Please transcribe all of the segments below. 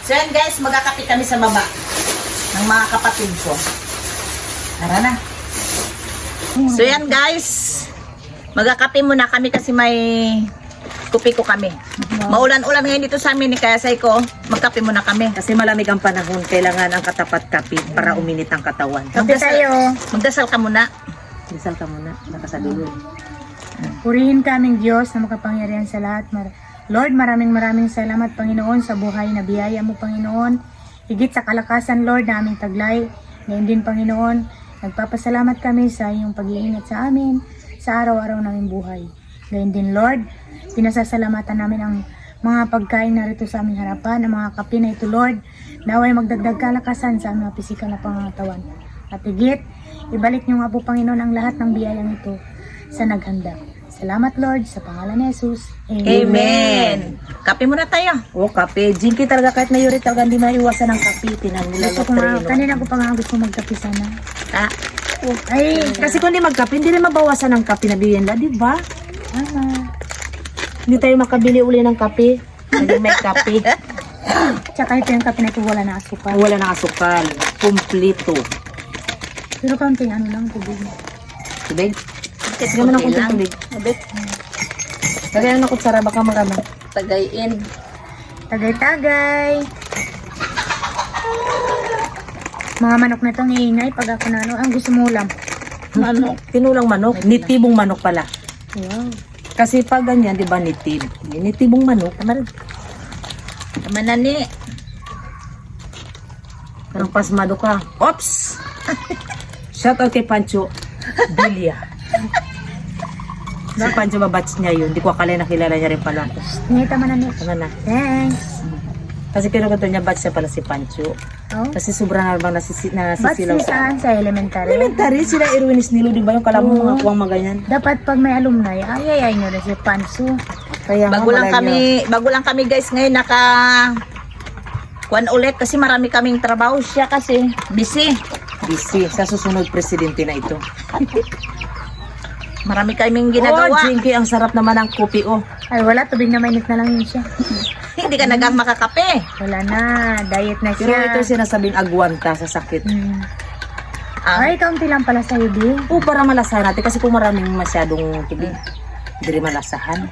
So yan guys, magkakape kami sa baba ng mga kapatid ko. Tara na. So yan guys, magkakape muna kami kasi may kupi ko kami. Maulan-ulan ngayon dito sa amin, kaya say ko, magkape muna kami. Kasi malamig ang panahon, kailangan ang katapat kape para uminit ang katawan. Kape tayo. Magdasal ka muna. Isal ka muna, nakasaluloy. Purihin kaming Diyos na makapangyarihan sa lahat. Lord, maraming salamat Panginoon sa buhay na biyaya mo Panginoon. Higit sa kalakasan Lord na aming taglay. Ngayon din Panginoon, nagpapasalamat kami sa iyong pag-iingat sa amin sa araw-araw naming buhay. Ngayon din Lord, pinasasalamatan namin ang mga pagkain na rito sa aming harapan, ang mga kape na ito Lord, naway magdagdag kalakasan sa aming pisikal na pangangatawan. At higit, ibalik niyo nga po Panginoon ang lahat ng biyayang ito sa naghanda. Salamat Lord, sa pangalan ni Jesus. Amen. Kape muna tayo. O, kape. Jinky talaga, kahit may uri talaga hindi maiwasan ng kape. Gusto ko nga, kanina ko pa nga gusto magkape sana. Ah, Ay, Kasi kung hindi magkape, hindi rin mabawasan ng kape na bibili, di ba? Hindi tayo makabili uli ng kape. Hindi may kape. tsaka ito yung kape na ito wala na asukal. Wala na asukal. Kumplito. Pero kaunting ano lang, tubig. Tubig? Sige mo ng kunting tubig. Lagyan na kutsara, baka marama. tagayin. Tagay-tagay. Mga manok na itong iingay pag ako na ano. Ang gusto mo ulam. Manok. Tinulang manok. Nitibong manok pala. Wow. Kasi pag ganyan, di ba nitib? Nitibong manok. Tama na ni. Parang pasmado ka. Oops! Shout out kay Pancho Bilya. Si Pancho babatch niya yun. Di ko akala nakilala niya rin pala. Ngayon tama na niya. Tama na. Thanks. Kasi kinukuto niya batch niya pala si Pancho. Oh. Kasi sobrang habang Ba't nasisilaw sa... saan sa elementary? Elementary, sila Erwin Isnilo, di ba yung kalamong mga kuwang maganyan? Dapat pag may alumni, ay nyo na si Pansu. Kaya nga, Bago lang kami guys ngayon kuan ulit kasi marami kaming trabaho siya kasi busy. busy sa susunod presidente na ito. Marami kaming Oh, ginagawa. Jinky, ang sarap naman ng kopi, oh. Ay wala, tubig na mainit na lang yun siya. Hindi ka nagang makakape. Wala na, diet na Pero siya. ito sinasabing agwanta sa sakit. Ah, Ay, kaunti lang pala sa'yo, Di. O, para malasahan natin kasi kung maraming masyadong tubig, hindi rin malasahan.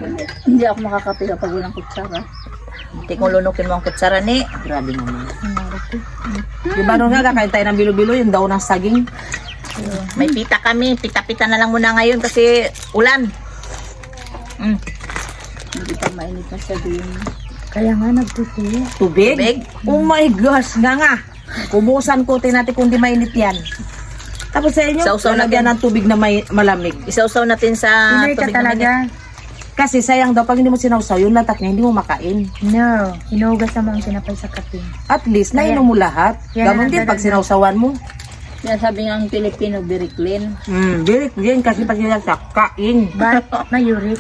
hindi ako makakape kapag walang kutsara. Hindi ko lunukin mo ang kutsara ni. Grabe naman. Di ba nung nga, kakain tayo ng bilo-bilo, yung daw ng saging. May pita kami. Pita-pita na lang muna ngayon kasi ulan. Hindi pa mainit na siya din. Kaya nga, nagtutuyo. Tubig? Tubig? Oh my gosh, nga. Kubusan ko, natin kung di mainit yan. Tapos sa inyo, Sausaw lagyan natin. ng tubig na malamig. Isausaw natin sa Pinoy ka tubig na talaga. mainit. Kasi sayang daw, pag hindi mo sinausaw, yung latak niya, hindi mo makain. No, inuugas mo ang sinapay sa kape. At least, nainom mo lahat. Yan Ganon ang din pag dadag- sinausawan mo. Yan sabi nga ang Pilipino, very clean. Bilik din kasi pag sinasa, kain. But, may uric.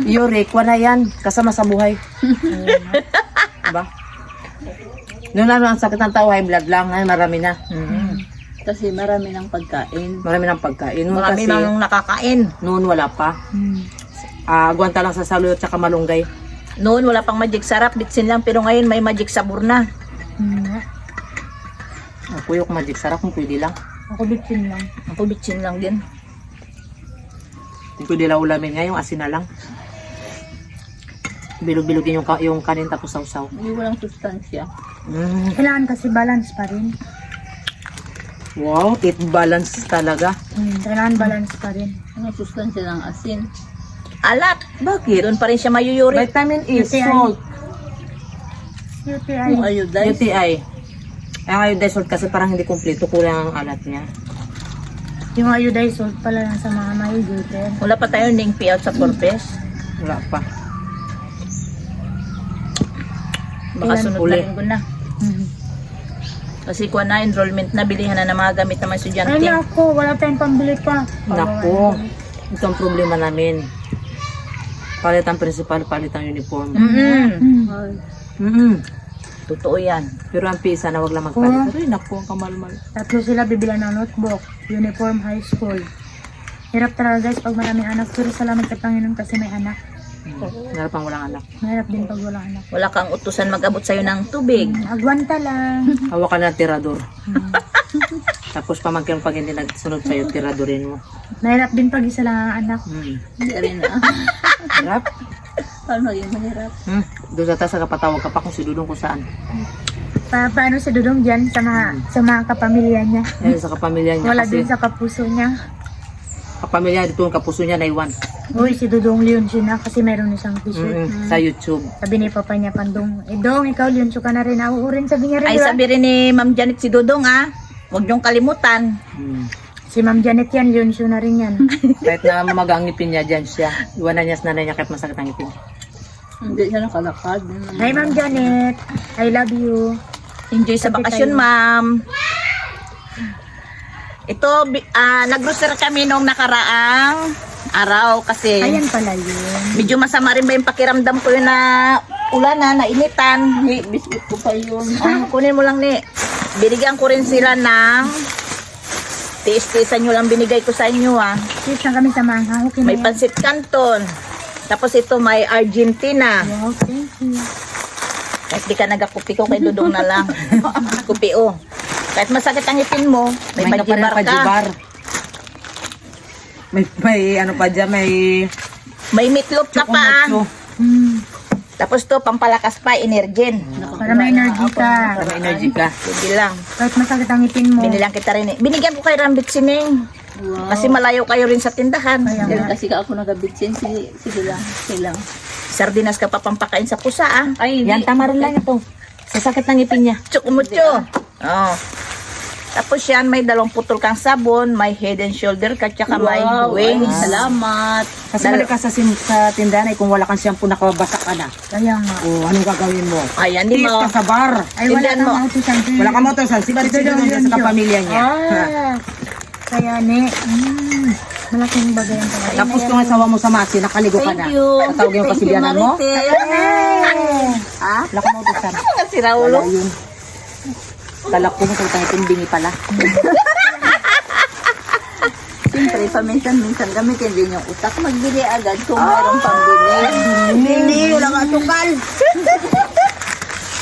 Yurik, wala yan. Kasama sa buhay. Diba? Noon lang ang sakit ng tao, high blood lang. Ay, marami na. Kasi marami ng pagkain. Marami ng pagkain. Noon Marami kasi, nang nakakain. noon wala pa. Guwanta lang sa saluyot at saka malunggay. Noon wala pang magic sarap, bitsin lang. Pero ngayon may magic sabor na. Kuyok magic sarap kung pwede lang. Ako bitsin lang. Ako bitsin lang din. Kung pwede lang ulamin nga, yung asin na lang. Bilog-bilogin yung kanin tapos sausaw. Hindi walang sustansya. Kailangan kasi balance pa rin. Wow, it balance talaga. Kailangan balance pa rin. Ano sustansya ng asin? Alat. Bakit? Doon pa rin siya mayuyuri. Vitamin E, UTI. salt, UTI. Yung iodized. UTI. Ang iodized salt kasi parang hindi kumpleto, kulang ang alat niya. Yung iodized salt pala lang sa mga may gluten. Wala pa tayo ning payout sa purpose. Wala pa. Baka Ilan sunod uli? na linggo na. Kasi kuha na, enrollment na, bilihan na ng mga gamit ng mga estudyante. Ay nako, wala tayong pambili pa. Nako, ito ang problema namin. Palit ang principal, palit ang uniform. Totoo yan. Pero ang pisa na wag lang magpalit. Ay, nako, ang kamal-mal. Tatlo sila bibilan ng notebook, uniform high school. Hirap talaga guys pag maraming anak. Pero salamat sa Panginoon kasi may anak. Narap ang walang anak. Mahirap din pag wala anak. Wala kang utusan mag-abot sa'yo ng tubig. Agwanta lang. Hawak ka ng tirador. Tapos pamangkin pag hindi nagsunod sa'yo, tiradorin mo. Mahirap din pag isa lang ang anak. Hindi rin na. Harap. Paano yung mahirap? Doon sa taas, kapatawag ka pa kung si Dudong kung saan. Paano si Dudong dyan sa mga kapamilya niya? Dahil sa kapamilya niya Wala kasi din sa kapuso niya. kapamilya dito ang kapuso niya naiwan. Uy, si Dudong Leoncio na kasi meron isang t-shirt. Sa YouTube. Sabi ni Papa niya, Pandong, Dong, ikaw Leoncio ka na rin. Ako rin, sabi niya rin. Ay, diba? sabi rin ni Ma'am Janet si Dudong huwag niyong kalimutan. Si Ma'am Janet yan, Leoncio na rin yan. Kahit na mamaga ang ngipin niya, dyan siya. Iwanan niya sa nanay niya kahit masakit ang ngipin. Hindi siya nakalakad. Hi Ma'am Janet, I love you. Enjoy sa bakasyon, ma'am. Ito, nag-grocery kami nung nakaraang araw kasi Ayan pala yun. medyo masama rin ba yung pakiramdam ko yun na ulan na, nainitan. Biscuit ko pa yun. Kunin mo lang ni. Binigyan ko rin sila ng tiis-tiisan nyo lang binigay ko sa inyo Please na kami sa manghang. Okay na May yan. pansit canton. Tapos ito may Argentina. Wow, thank you. Kahit di ka nagakupi ko kay Dudong na lang. Kupi Kahit masakit ang ngipin mo, may pajibar ka. pajibar. May ano pa dyan, may May meatloaf ka pa. chocomacho. Tapos to, pampalakas pa, Energen. Para may energy ka. Para may energy ka. Sige lang. Kahit masakit ang ngipin mo. Binilang kita rin. Binigyan ko kay Rambit Sining. Kasi malayo kayo rin sa tindahan. Kaya nga. Kasi ako nagabitsin. Sige lang. Sige lang. Sardinas ka pa pampakain sa pusa Ay, Yan, tama rin lang ito. Sasakit ng ngipin niya. Tsukumucho. Oh. Tapos yan, may 2 putol kang sabon, may head and shoulder ka, tsaka may wings. Salamat. Kasi mali ka sa tindahan ay kung wala kang shampoo nakabasa ka na. Kaya nga. O, anong gagawin mo? Ayan, di Tiis mo. ka sa bar. Ay, wala Tindihan kang mo. utusan. Wala kang motosan. Si Barit Dudong Dudong sa Leoncio. kapamilya niya. Kaya ne. Malaking bagay ang talaga. Tapos kung asawa mo sa masi, nakaligo ka na. Thank you. Tatawagin mo pa si biyanan mo. Ha? Wala kang motosan. Ano nga si Raulo? Wala yun. Talak ko mo sa tayong bingi pala. Siyempre, paminsan-minsan gamitin din yung utak. Magbili agad kung mayroong pambili. Hindi, wala nga tukal.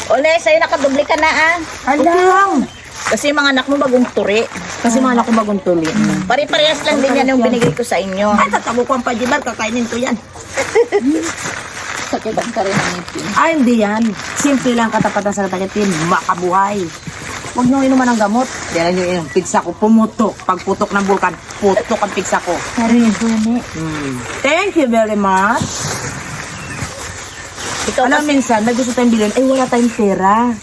Ole, sa'yo nakadubli ka na Alam. Kasi mga anak mo bagong turi. Kasi mga anak ko bagong tuli. Pare-parehas lang din yan yung binigay ko sa inyo. Tatabo ko ang pajibar, kakainin ko yan. Sakitan ka rin ang ngipin. Ay, hindi yan. Simple lang katapatan sa katakitin. Makabuhay. Huwag niyo inuman ng gamot. Dahil niyo yung pigsa ko, pumutok. Pagputok ng bulkan, putok ang pigsa ko. Narinig ko ne. Thank you very much. Ikaw Alam, kasi, minsan, may gusto tayong bilhin. Ay, wala tayong pera.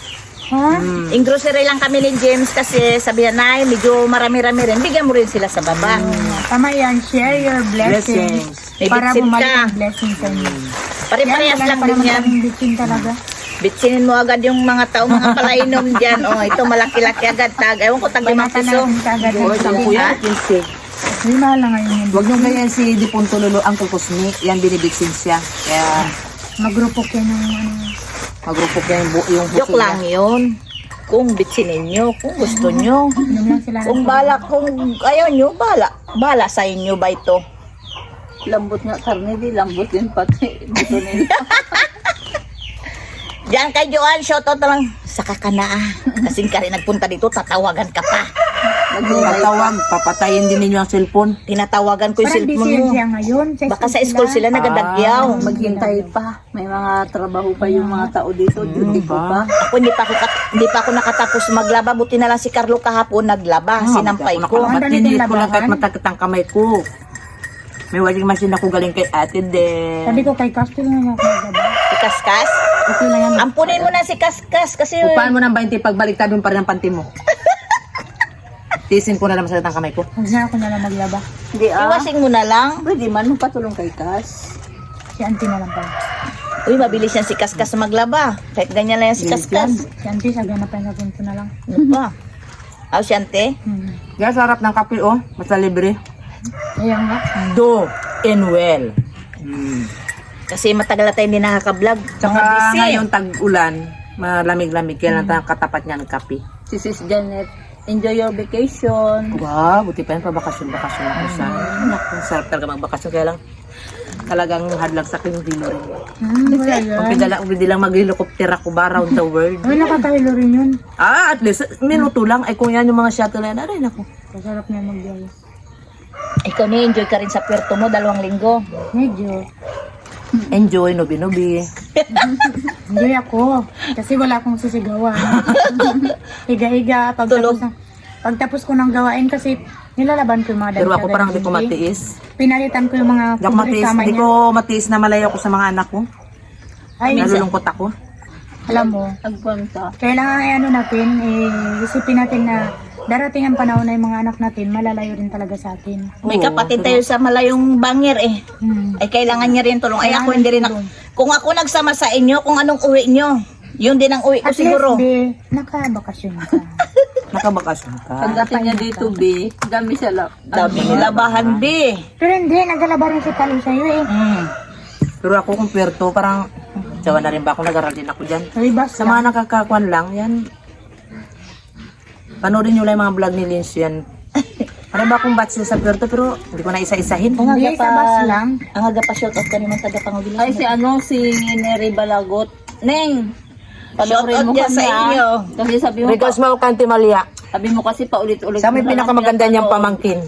Ha? in grocery lang kami ni James kasi sabi niya, medyo marami-rami rin. Bigyan mo rin sila sa baba. Tama yan. Share your blessings. May Para bitsin bumalik ka. ang blessings sa inyo. Pare-parehas lang din yan. Bitsin talaga. Bitsinin mo agad yung mga tao, mga palainom dyan. Oh, ito malaki-laki agad. Ewan ko, tag 5 Banatan piso. natin kagad. O, sampu yan, 15. May mahal na ngayon yun. Huwag niyo ganyan si Dipunto Lolo, Uncle Cosme. Yan, binibigsin siya. Kaya, Magrupo kayo ng ano. magrupok yan yung buso Joke lang yun. Kung bitsinin nyo, kung gusto nyo. Inom lang sila. Kung kung ayaw nyo, bala sa inyo ba ito? Lambot nga karne, di lambot din pati. Dito nila. Diyan kay Joanne, shoutout na lang. Saka ka na Kasi ka rin nagpunta dito, tatawagan ka pa. Patawag, papatayin din ninyo ang cellphone. Tinatawagan ko yung Parang cellphone busy mo. yan siya ngayon. Baka sa school sila nagadagyaw. Maghintay pa. May mga trabaho pa yung mga tao dito. Duty ko pa. Ako hindi pa ako nakatapos maglaba. Buti na lang si Carlo kahapon naglaba. Sinampay ko. Ang Hindi dali ko lang kahit labahan. matakit ang kamay ko. May washing machine ako galing kay ate din. Sabi ko kay Castle na ako magaba. Si Kaskas. Okay lang yan. Ampunin mo na si Kaskas kasi Upaan mo ng 20 pagbaliktad mo pa rin ang panty mo. Tisin ko na lang masakit ang kamay ko. Huwag na ako nalang maglaba. Hindi iwasing mo na lang. Pwede man patulong kay Kas. Si auntie na lang pala. Uy, mabilis yan si Kaskas maglaba. Kahit ganyan lang yan si Kaskas. Si auntie sa ganap na punto na lang. Ano pa? Aw, siyante. Kaya sa harap ng kape, oh. Basta libre. Kaya nga. Do and well. Kasi matagal na tayo hindi nakaka-vlog. Tsaka Mga busy. ngayon tag-ulan, malamig-lamig. Kaya lang katapat niya ng kape. Si Sis Janet. Enjoy your vacation. Wow, buti pa yan pa bakasyon ako sa. Naku, sarap talaga magbakasyon. Kaya lang, talagang hadlang sa akin yung dilo rin. Wala yan. Kung pwede lang mag-helicopter ako ba around the world. Ay, nakakahilo rin yun. At least, minuto lang. Ay, kung yan yung mga shuttle na yan, aray, naku. Masarap na mag-biyahe. Ikaw enjoy ka rin sa Puerto mo 2 linggo. Medyo. Enjoy, nubi-nubi. Enjoy ako. Kasi wala akong sisigawan. Higa-higa. Tulog. Pagtapos ko ng gawain kasi nilalaban ko yung mga Pero damit ako sa parang di ko gabi. matiis. Pinalitan ko yung mga Di ako matiis, kama di niya. ko matiis na malayo ko sa mga anak ko. Ay, Nalulungkot ako. alam mo, Agpunta. kailangan ay ano natin, isipin natin na darating ang panahon na yung mga anak natin, malalayo rin talaga sa atin. May Oo, kapatid tayo sa malayong bangir eh. Ay kailangan niya rin tulong. Ay ako hindi rin ako. Kung ako nagsama sa inyo, kung anong uwi nyo, yun din ang uwi ko At siguro. least, nakabakasyon ka. Nakabakasyon ka. Pagdating niya dito, B, dami siya lang. Dami nilabahan, B. Pero hindi, naglalaba rin si Talo sa'yo eh. Pero ako kung Puerto, parang sawa na rin ba ako, nag-aral din ako dyan. Sabi ba Sa mga nakakakuan lang, yan. Panoodin nyo lang yung mga vlog ni Lynch yan. Parang ba akong batch sa Puerto, pero hindi ko na isa-isahin. Hindi, sa bus lang. Ang aga pa shout out ka naman taga Pangubilang. Ay, si Neri Balagot. Neng! Shout out Panoorin mo dyan kami, sa inyo. Kasi sabi mo, Because mo, Kanti Malia. sabi mo kasi paulit-ulit. Sa amin mo na pinakamaganda lang niyang pinapanood. pamangkin.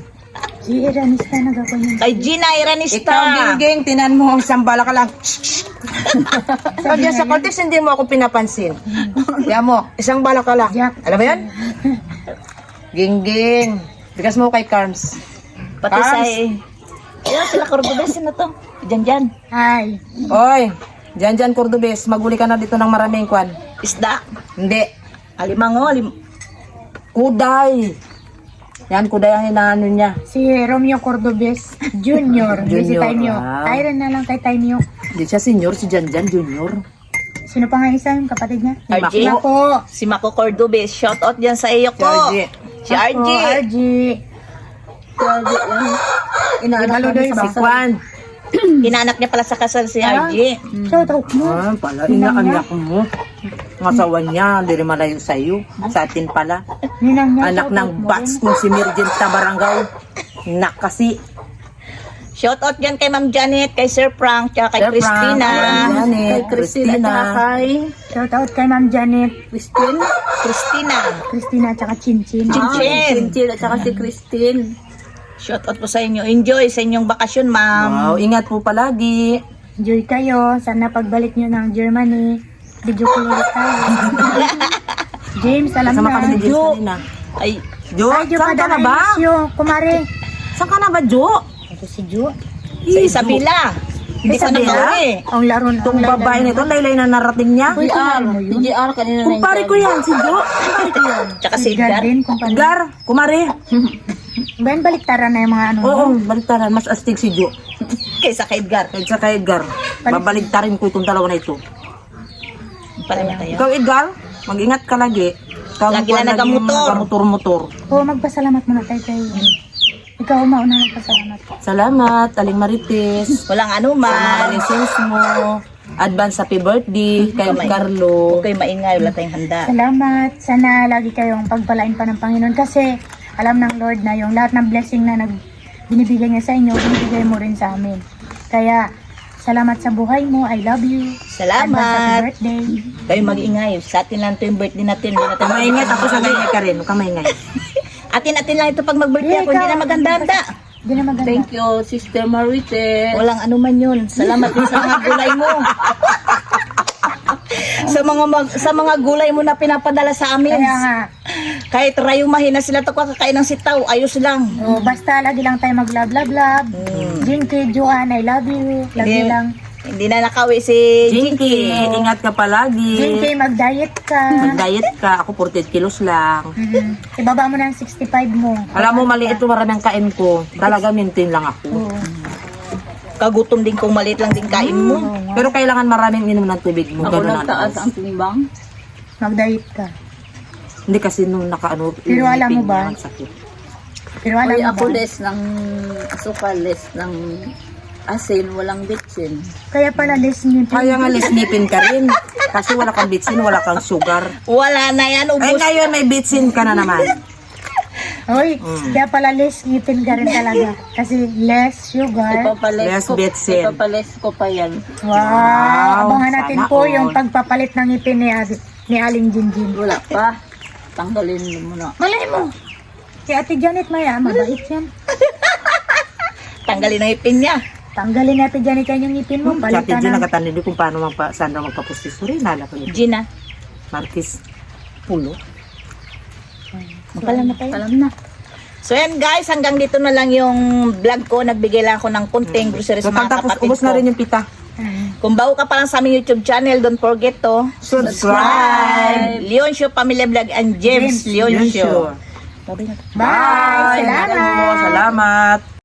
Si Iranista nagkakunin. Kay Gina Iranista. Ikaw, Gingging, tinan mo, isang bala ka lang. So, dyan sa Cortex, hindi mo ako pinapansin. Kaya mo, isang bala ka lang. Jack. Alam mo yan? Gingging. Bigas mo kay Carms. Pati Arms. sa Ayun, sila Cordobes na to. Diyan. Ay, Oy, dyan, Cordobes, maguli ka na dito ng maraming kwan. Isda. Hindi. Alimango. Kuday. Yan, kuday ang inaano niya. si Romeo Cordobes Jr. Hindi si Junior, Tainyo. ah. Tyron na lang kay Tainyo. Hindi siya senior, si Janjan junior. Sino pa nga isa yung kapatid niya? RJ. Ako. Si Mako Cordobes. Shout out dyan sa iyo ko. RJ. Si RJ. RG. Inalo doy ba? Kwan. Inanak niya pala sa kasal si RJ. Shout out mo. Ah, pala, inaanak mo. Masawa niya, hindi rin malayo sa'yo. Sa atin pala. Ninang niya. Anak shout ng out mo bats rin. kung si Mirjin Tabaranggaw. Nak kasi. Shout out dyan kay Ma'am Janet, kay Sir Frank, tsaka kay Sir Frank, Christina. Janet, Kay Christina at saka kay Shout out kay Ma'am Janet. Christine. Christina. Christina tsaka Chinchin. Chinchin. Chinchin at saka si Christine. Shout out po sa inyo. Enjoy sa inyong bakasyon, ma'am. Wow, ingat po palagi. Enjoy kayo. Sana pagbalik nyo ng Germany, video call ulit tayo. James, alam Sama kami ni na. Jess kanina. Ay, Jo, Ay, Jo, saan ka na ba? Kumare. Saan ka na ba, Jo? Ito si Jo. sa Isabela. Hindi pa Isabela? nakauwi. Ang laro na. Itong babae nito, laylay na narating niya. GR. Si GR kanina na Kumpare ko yan, si Jo. Kumpare ko yan. Tsaka si Edgar Edgar. din, kumpanya. Gar, kumare. Ben, baliktaran na yung mga ano. Oo, baligtaran. Mas astig si Jo. Kaysa kay Edgar. Kaysa kay Edgar. Babaligtarin ko itong dalawa na ito. Pala na tayo. Ikaw, Edgar, mag-ingat ka lagi. Ikaw, Lagi na nagamotor. Nagamotor-motor. Oo, magpasalamat muna tayo kay... Ikaw, mauna magpasalamat. Salamat, Aling Marites. Walang Sa mga anuman. lessons mo. Advance happy birthday kay Kamay. Carlo. Huwag kayo maingay. Wala tayong handa. Salamat. Sana lagi kayong pagpalain pa ng Panginoon kasi alam ng Lord na yung lahat ng blessing na binibigay niya sa inyo, binibigay mo rin sa amin. Kaya, salamat sa buhay mo. I love you. Advance Salamat. happy birthday. Kayo mag-ingay. Sa atin lang ito yung birthday natin. Hindi natin Kamaingay, tapos sa ganyan ka rin. Huwag ka maingay. Atin lang ito pag mag-birthday ako. Hindi na maganda-handa. Hindi na maganda. Thank you, Sister Marites. Walang anuman yun. Salamat din sa mga gulay mo. sa mga gulay mo na pinapadala sa amin. Kaya nga, Kahit rayumahin na sila to kakain ng sitaw, ayos lang. basta lagi lang tayo mag-love. Jinky, Joanne, I love you. Lagi Hindi, lang. hindi na nakawi si Jinky, Jinky. ingat ka palagi. Jinky, mag-diet ka. Mag-diet ka. Ako 48 kilos lang. Ibaba mo na ang 65 mo. Alam mo, maliit yung maraming kain ko. Talaga maintain lang ako. Oo. Kagutom din kung maliit lang din kain mo. Pero kailangan maraming inom ng tubig mo. Ako Ganun nagtaas ang ang timbang. Mag-diet ka. Hindi kasi nung nakaano. Pero alam mo yung ba? ngipin niya, sakit. Pero alam Uy, mo ako ba? less ng asukal, less ng asin, walang bitsin. Kaya pala listening to Kaya nga lisnipin ka rin. Kasi wala kang bitsin, wala kang sugar. Wala na yan, Ay ubos. ngayon may bitsin ka na naman. Uy, kaya pala less ngipin ka rin talaga. Kasi less sugar. Less betsin. Ipapales ko pa yan. Wow! Abangan natin sana po all. yung pagpapalit ng ngipin ni Aling Jinjin. Wala pa. Tanggalin mo muna. Malay mo! Si Ate Janet Maya, mabait yan. Tanggalin ang ipin niya. Tanggalin natin Janet yung ngipin mo. Sa atin Palitan din na. nakatanin din kung paano saan daw magpapustis. Sorry, nala ko yun. Gina, Marquis Pulo. magpala na tayo. Alam na. So yan guys, hanggang dito na lang yung vlog ko. Nagbigay lang ako ng konting groceries So sa mga pagtapos, kapatid ubos ko. na rin yung pita. Kung bago ka pa lang sa aming YouTube channel, don't forget to Subscribe! Leoncio Pamilya Vlog and James Leoncio. Leoncio. Bye-bye na. Bye! Salamat! Salamat! Salamat!